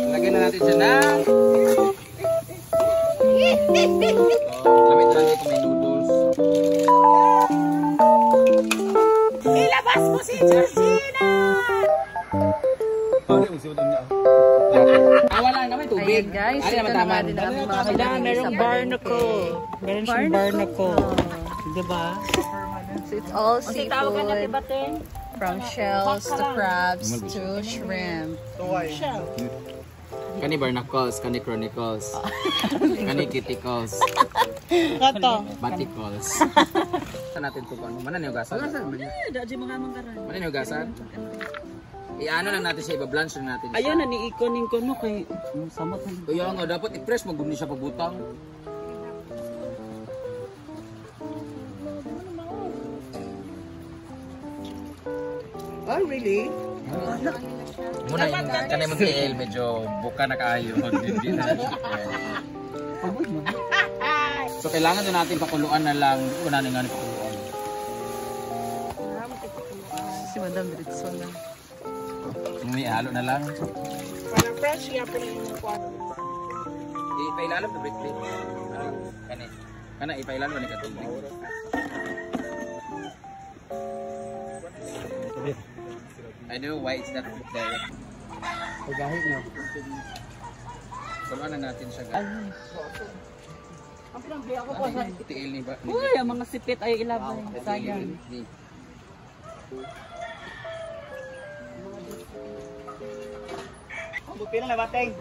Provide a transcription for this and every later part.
Lagyan na natin siya ng lamit-lamit kung may noodles. Ilabas mo si Georgina! Wala naman tubig. Ayan guys, Ay, ito na nga din ang aming mga Kailangan merong barnacle. Meron siyang barnacle. Diba? So it's all Kasi tawagan natin seafood. batin. From shells to crabs to shrimp. Shell. Kani barnacles, kani chronicles, kani kitikles, Kato. baticles. Saan natin ito? Mana niyo gasan? Dati mga mangkaran. Mana niyo gasan? Iano lang natin siya, iba-blanch lang natin siya. Ayun na, ni-ikonin ko no kay samot na. Kaya nga, dapat i-press, mag-gumni siya pagbutang. Oh, really? Muna yung kanay mag-TL, medyo buka na kaayo. Hindi na siya. So, kailangan din natin pakuluan na lang. Hindi ko na nga pakuluan. Si Madam Ritson lang. May halo na lang. Parang fresh siya pa yung kwarto. Ipailalam na break plate. Kani. Kana ipailalam na katubig. I know why it's not cooked there. Pagahit no. Saluan na natin siya. Ang pinagbi ako po sa... TL ni ba? Uy, ang mga sipit ay ilabay. Sayang. Pila na bateng.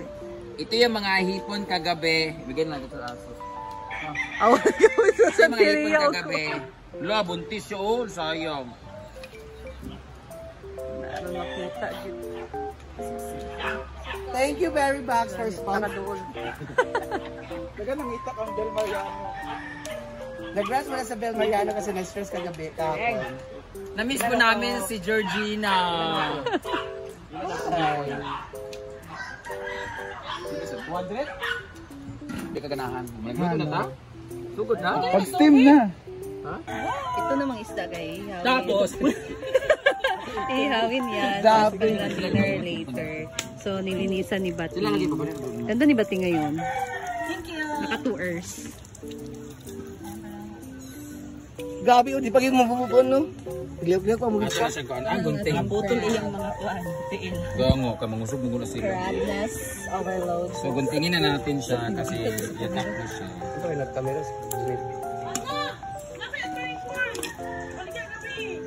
Ito yung mga hipon kagabi. Bigyan lang ito sa aso. Awa ko sa Ito yung mga hipon Santeria ko. kagabi. Wala, buntis siya oh. Sayang. Ano makita dito. Thank you very much for sponsoring. Daga nangita kang Del Mariano. Nag-rest mo na sa Bel Mariano kasi na-stress kagabi kahapon. Na-miss po namin si Georgina. Ay. 200? Hindi ka ganahan. Magluto na ta? Sugod na? Pag-steam na. Ito namang isda kay ihawin. Tapos, Ihawin yan. Dabi. Tapos pag dinner later. So nilinisan ni Bati. sila lagi pa ba rin? Ganda ni Bati ngayon. Thank you. Naka 2 hours. Gabi, di pag yung mabubuan, no? Gliyak-gliyak pa, Ito na siya kuan. Ang gunting. Putol iyang mga kuan. Tiil. Gango, kamangusog mo na sila. Crabness overload. So, guntingin na natin siya kasi yatak na siya. Ito ay nagkamera.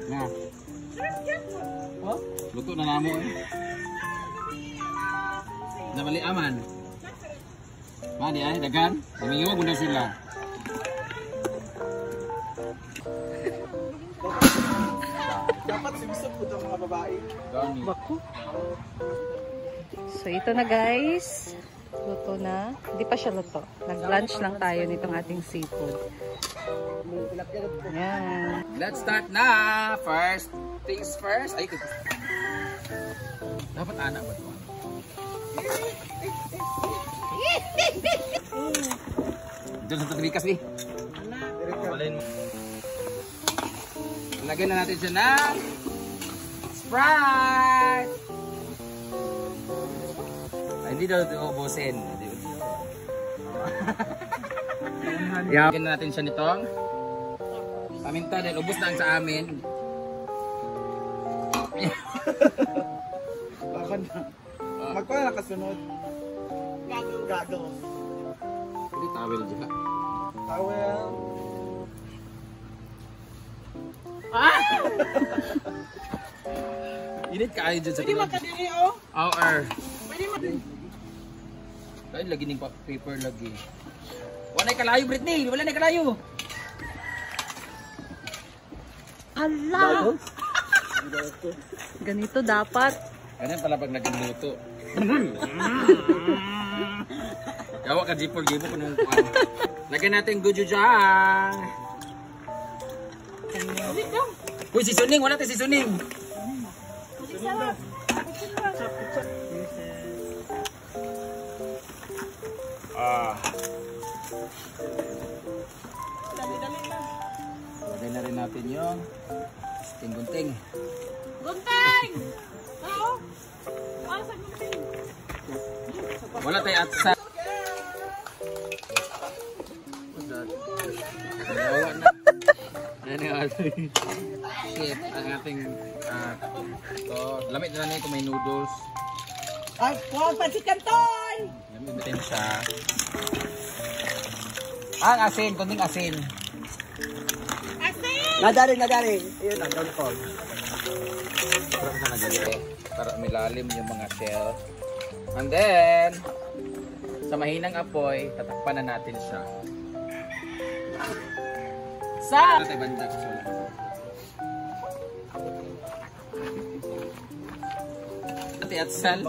Na. Luto na namo eh. Nabali aman. Mani ay, dagan. Lumiyo muna sila. Dapat simisip po itong mga babae. Gani. Bako. So ito na guys. Luto na. Hindi pa siya luto. Nag-lunch lang tayo nitong ating seafood. Yan. Let's start na! First things first. Ay, dapat anak ba ito? Diyan sa taglikas eh. Walin mo. Lagyan na natin siya ng Sprite! Ay, hindi daw ito ubusin. Lagyan na natin siya nitong paminta dahil ubos na ang sa amin. Baka na. Magpala nakasunod. Gago. Hindi towel dyan. Towel. Init kayo dyan sa Hindi tulad. makadili oh. Hour. Pwede mo. Dahil lagi ng paper lagi. Wala na kalayo, Britney! Wala na kalayo! Ala! Ganito dapat. Ganyan pala pag naging luto. Gawa ka G4 game ko nung kuwan. Lagyan natin gochujang. Uy, seasoning! Wala tayo seasoning! Lagyan na rin natin yung gunting-gunting. Gunteng! Oo. Wala tayo at sa... Nawawa na. Yan yung ating shit. Ang ating... ito. Lamit na lang kung may noodles. Ay, wow, pansit kanton! Lamit natin siya. Ang asin. Kunting asin. Nadari. Ayun na, doon ko. Parang na nagalitin. Para milalim yung mga shell. And then, sa mahinang apoy, tatakpan na natin siya. Sa! Ito tayo bandag. Ate at sal.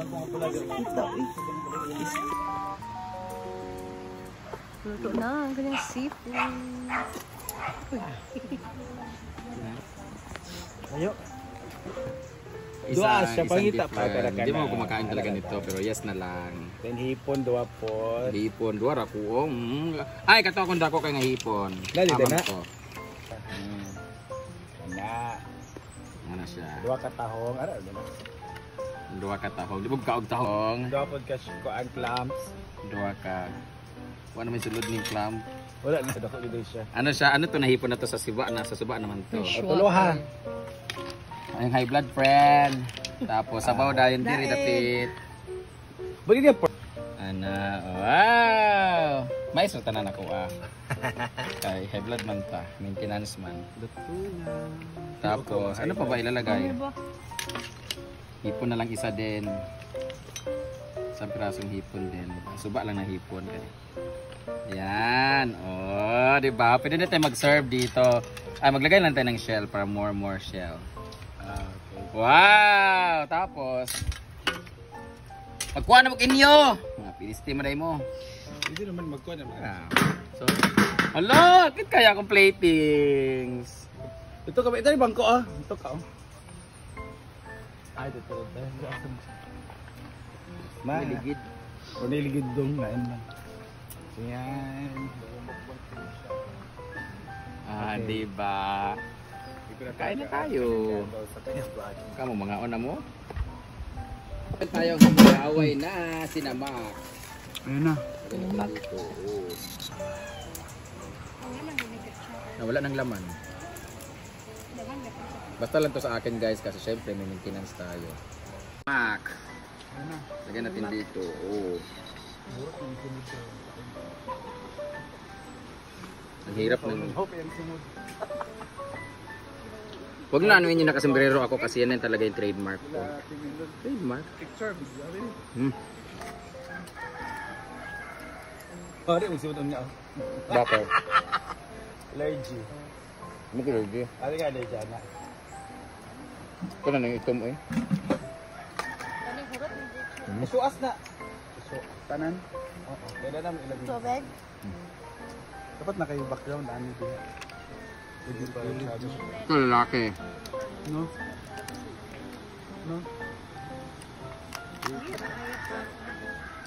Luto na ang kanyang seafood. Ayo. Isa, siya, isang pangita beef pa lang. talaga Hindi mo na. kumakain talaga nito, pero yes na lang. Then hipon, duwa po. Hipon, duwara ko. Ay, kato akong dako kay nga hipon. Dali, Amang na. ko. Ana, Ano siya? duwa ka tahong. Ano, ano? Duwa ka tahong. Di ba kaog tahong? Duwa po ka ang clams. Duwa ka. Wala naman sulod ng clam. Wala na, dako dito siya. Ano siya? Ano to nahipon na to sa siba? Nasa siba naman to. Tuluhan. Ang high blood friend. Tapos sabaw dahil diri dapit. Bali niya po. Ana, wow! May sultan na ako Kay high blood man ta, maintenance man. Tapos ano pa ba ilalagay? Hipon na lang isa din. Isang pirasong hipon din. Suba lang na hipon kani. Yan. Oh, di ba? Pwede na tayo mag-serve dito. Ay, maglagay lang tayo ng shell para more shell. Okay. Wow! Tapos, pagkuha na mo kinyo! Mga pilisti mo dahil mo. Hindi naman magkuha naman. So, hala! Kit kaya akong platings. Ito ka ba? Ito yung bangko Ito ka Ay, ito. Ma. Niligid. O niligid dong na. Yan. Diba? Kain na tayo. Kamu mga ona mo? Tayo ang mag-away na sinamak. Ayun na. Wala ng laman. Basta lang to sa akin guys kasi syempre may maintenance tayo. Mak. Lagyan natin dito. Oh. Ang hirap ng... Huwag na anuin nyo nakasombrero ako kasi yan talaga yung trademark ko. Trademark? Pare, magsimot niya. Bakit? Allergy. Ano ka allergy? Ano ka allergy na? Ito na yung itom eh. Suas na. Tanan? Oo. Kaya naman ilagay. Tubig? Dapat na kayo background. Ano din? Ito lalaki. No? No?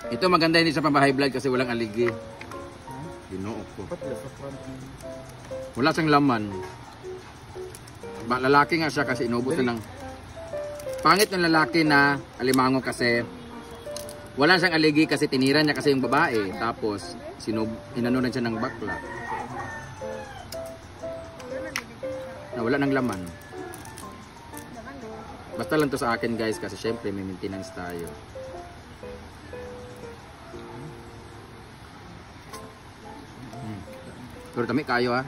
Ito maganda hindi sa pambahay vlog kasi walang aligi. Ginoo ko. Dapat sa front. Wala siyang laman. Lalaki nga siya kasi inubos na ng... Pangit ng lalaki na alimango kasi wala siyang aligi kasi tinira niya kasi yung babae. Tapos inanunan siya ng bakla. Na wala ng laman. Basta lang to sa akin guys kasi syempre may maintenance tayo. Pero tami kayo ha.